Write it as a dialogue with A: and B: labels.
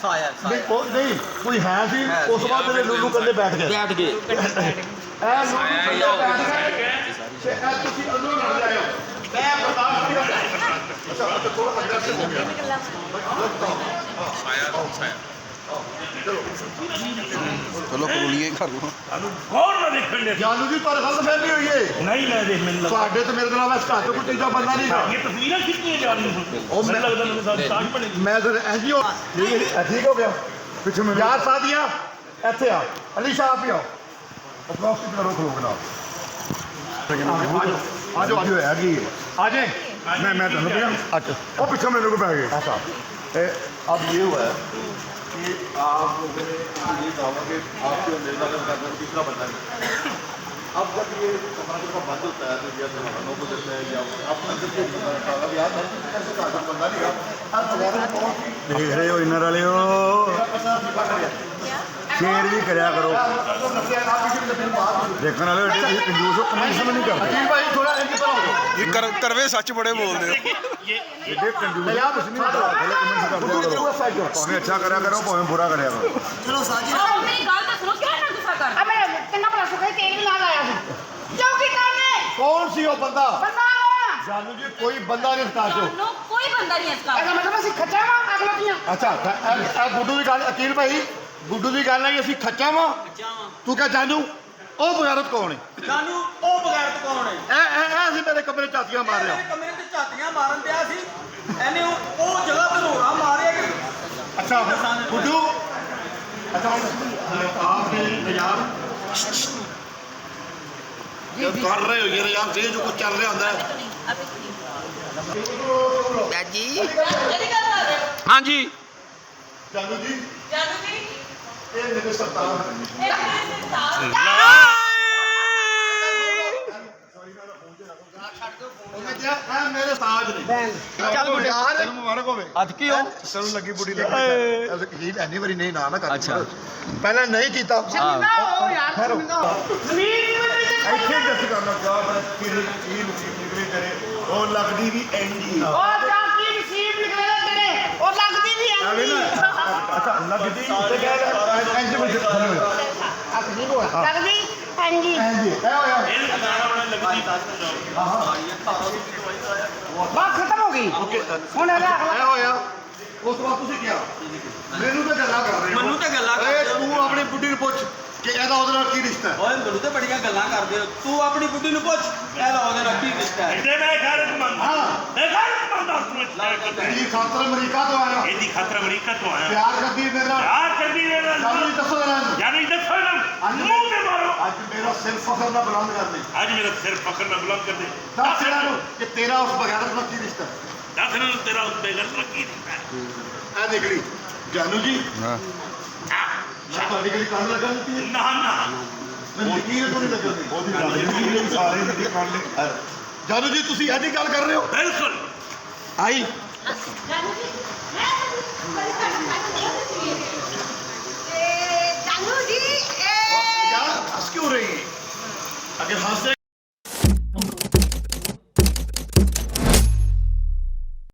A: ਨਹੀਂ ਕੋਈ ਹੈ ਸੀ ਉਸ ਤੋਂ ਬਾਅਦ ਮੇਰੇ ਲੂਲੂ ਕੰਦੇ ਬੈਠ ਗਏ
B: ਬੈਠ ਗਏ
A: ਇਹ ਲੂਲੂ ਕੰਦੇ ਬੈਠ ਗਏ ਤੇ ਇਹ ਤੁਸੀਂ ਅੰਦਰ ਲੜ ਜਾਇਓ ਮੈਂ ਬਰਦਾਸ਼ਤ ਨਹੀਂ ਕਰਦਾ ਅੱਛਾ ਥੋੜਾ ਅੰਦਰ ਸੇ ਹੋ ਗਿਆ
C: ਚਲੋ ਕਰੂਲੀਏ ਕਰ ਲਓ
D: ਕੌਣ ਨਾ ਦੇਖਣ ਦੇ
A: ਜਾਨੂ ਜੀ ਤੁਹਾਡੇ ਨਾਲ ਫੈਮਿਲੀ ਹੋਈ ਹੈ
D: ਨਹੀਂ ਮੈਂ ਦੇਖ ਮੈਨੂੰ
A: ਤੁਹਾਡੇ ਤੇ ਮੇਰੇ ਨਾਲ ਵੈਸ ਘੱਟ ਕੋਈ ਤੀਜਾ ਬੰਦਾ ਨਹੀਂ
D: ਇਹ ਤਸਵੀਰਾਂ ਖਿੱਚੀਆਂ ਜਾ ਰਹੀਆਂ ਉਹ ਮੈਨੂੰ ਲੱਗਦਾ ਮੈਨੂੰ ਸਾਡੀ ਸਾਥ ਬਣੇਗੀ
A: ਮੈਂ ਸਰ ਐਨਜੀਓ ਠੀਕ ਹੋ ਗਿਆ ਪਿੱਛੇ ਮੈਂ ਯਾਰ ਸਾਦੀਆਂ ਇੱਥੇ ਆ ਅਲੀ ਸਾਹਿਬ ਵੀ ਆਓ ਅਪਰੋਕਸੀਮੇਟ ਕਰੋ ਖਲੋਗ ਨਾਲ ਆਜੋ ਹੈਗੀ ਆਜੇ मैं ਤੁਹਾਨੂੰ ਕਿਹਾ अच्छा ਉਹ ਪਿੱਛੇ ਮੈਨੂੰ ਕੋ ਪੈ ਗਏ ऐसा अब ये हुआ है कि आप लोगों ने ये कहा कि आपके निर्णय का तीसरा बंदा नहीं अब जब ये कमरा बंद होता है तो या मेहमानों को देते हैं या अपना यार कैसे बंदा नहीं देख रहे हो इनर वाले हो शेयर भी कराया करो देखने वाले कंजूस हो कमेंट समझ नहीं करते भाई थोड़ा
C: ये करवे सच बड़े बोलते हो भावें अच्छा करा करो भावें बुरा करा करो
E: चलो साजी मेरी गल तो सुनो क्यों ना गुस्सा कर अब मैं कितना बड़ा सुख है तेल भी ना लाया चौकीदार ने
A: कौन सी हो बंदा जानू जी कोई बंदा नहीं हटा दो
E: कोई बंदा नहीं हटा ऐसा मतलब ਅਸੀਂ ਖੱਚਾ ਵਾਂ ਅਗਲਾ ਦੀਆਂ
A: अच्छा गुड्डू की गल अकील भाई गुड्डू की गल है ਅਸੀਂ ਖੱਚਾ ਵਾਂ ਤੂੰ ਕਹ जानू ਉਹ ਬਗੈਰਤ ਕੌਣ ਹੈ
B: ਜਾਨੂ ਉਹ ਬਗੈਰਤ ਕੌਣ ਹੈ
A: ਇਹ ਅਸੀਂ ਮੇਰੇ ਕਮਰੇ ਝਾਤੀਆਂ ਮਾਰ ਰਿਹਾ
B: ਮੇਰੇ ਕਮਰੇ ਤੇ ਝਾਤੀਆਂ ਮਾਰਨ ਪਿਆ ਸੀ ਇਹਨੇ ਉਹ ਜਗ੍ਹਾ ਤੇ ਰੋੜਾ ਮਾਰਿਆ ਕਿ
A: अच्छा गुड्डू अच्छा आपने इंतजाम कर रहे हो ये इंतजाम से जो कुछ चल रहा होता है
B: ਦਾਦੀ ਹਾਂਜੀ
A: जानू जी ये मेरे सरदार मेरे साज ने
B: ਚੱਲ ਮੁੰਡੇ
A: ਤੈਨੂੰ ਮੁਬਾਰਕ ਹੋਵੇ
B: ਅੱਜ ਕੀ ਹੋ
A: ਤੈਨੂੰ ਲੱਗੀ ਬੁੜੀ ਲੱਗੀ ਯਕੀਨ ਐਨੀ ਵਾਰੀ ਨਹੀਂ ਨਾ ਕਰ ਪਹਿਲਾਂ ਨਹੀਂ ਕੀਤਾ
E: ਉਹ ਯਾਰ
A: ਇੱਥੇ ਜੱਸ ਕਰਨਾ ਚਾਹ ਕੀ ਨਸੀਬ ਨਿਕਲੇ ਤੇਰੇ ਉਹ ਲੱਗਦੀ ਵੀ ਐਂਡੀ
E: ਉਹ ਜਾ ਕੀ ਨਸੀਬ ਨਿਕਲੇ ਤੇਰੇ ਉਹ ਲੱਗਦੀ ਵੀ
A: ਆਵੇ ਨਾ ਅੱਛਾ ਲੱਗਦੀ ਤੇ ਕਹਿ ਐਂਡ ਵਿੱਚ ਖੜੇ ਹੋਏ
E: ਅੱਖ ਨਹੀਂ ਬੋਲ ਲੱਗਦੀ ਹਾਂਜੀ
A: ਐਂਡੀ ਇਹ ਹੋਇਆ
E: ਬਾਤ ਖਤਮ ਹੋ ਗਈ ਹੁਣ ਇਹ
A: ਹੋਇਆ ਉਸ ਤੋਂ ਬਾਅਦ ਤੁਸੀਂ ਕਿਹਾ ਮੈਨੂੰ ਤਾਂ ਗੱਲਾਂ ਕਰ ਰਹੇ ਹੋ
B: ਮੈਨੂੰ ਤਾਂ ਗੱਲਾਂ ਕਰ
A: ਓਏ ਤੂੰ ਆਪਣੀ ਬੁੱਢੀ ਨੂੰ ਪੁੱਛ ਕਿ ਇਹਦਾ ਉਹਦੇ ਨਾਲ ਕੀ ਰਿਸ਼ਤਾ ਹੈ
B: ਓਏ ਮੈਨੂੰ ਤਾਂ ਬੜੀਆਂ ਗੱਲਾਂ ਕਰਦੇ ਹੋ ਤੂੰ ਆਪਣੀ ਬੁੱਢੀ ਨੂੰ ਪੁੱਛ ਇਹਦਾ ਉਹਦੇ ਨਾਲ ਕੀ ਰਿਸ਼ਤਾ ਹੈ
D: ਇਹਦੇ ਮੈਂ ਘਰ ਮੰਨ
A: ਹਾਂ
D: ਇਹ ਘਰ ਮੰਨਦਾ ਤੂੰ
A: ਇਹਦੀ ਖਾਤਰ ਅਮਰੀਕਾ ਤੋਂ ਆਇਆ
D: ਇਹਦੀ ਖਾਤਰ ਅਮਰੀਕਾ ਤੋਂ ਆਇਆ
A: ਪਿਆਰ ਕਰਦੀ ਮੇਰੇ ਨਾਲ
D: ਯਾਰ ਕਰਦੀ ਮੇਰੇ ਨਾਲ
A: ਸਾਨੂੰ ਦੱਸੋ ਜਰਾ
D: ਯਾਨੀ ਦੱਸੋ ਨਾ ਮੂੰਹ ਤੇ ਮਾਰੋ
A: ਅੱਜ ਮੇਰਾ ਸਿਰ ਫਖਰ ਨਾਲ ਬੁਲੰਦ ਕਰ ਦੇ
D: ਅੱਜ ਮੇਰਾ ਸਿਰ ਫਖਰ ਨਾਲ ਬੁਲੰਦ ਕਰ ਦੇ
A: ਦੱਸ ਇਹਨਾਂ ਨੂੰ ਕਿ ਤੇਰਾ ਉਸ ਬਗੈਰਤ ਨਾਲ ਕੀ ਰਿਸ਼ਤਾ ਹੈ
D: ਦੱਸ ਇਹਨਾਂ ਨੂੰ ਤੇਰਾ ਉਸ ਬੇਗਰ ਨਾਲ ਕੀ ਰਿਸ਼ਤਾ ਹੈ
A: ਇਹ ਨਿਕਲੀ ਜਾਨੂ ਜੀ
C: ਹਾਂ
A: ਮੈਂ ਤੁਹਾਡੀ ਗਲੀ ਕੰਨ ਲੱਗਾ ਦਿੱਤੀ
D: ਨਾ ਨਾ
A: ਮੈਨੂੰ ਯਕੀਨ ਤੋਂ ਨਹੀਂ ਲੱਗਦੀ ਉਹਦੀ ਗੱਲ ਯਕੀਨ ਸਾਰੇ ਦੀ ਕੰਨ ਲੈ ਜਾਨੂ ਜੀ ਤੁਸੀਂ ਇਹਦੀ ਗੱਲ ਕਰ ਰਹੇ ਹੋ
D: ਬਿਲਕੁਲ
A: ਆਈ
E: ਜਾਨੂ ਜੀ ਜਾਨੂ ਜੀ
A: यार हंस क्यों रही है अगर हंस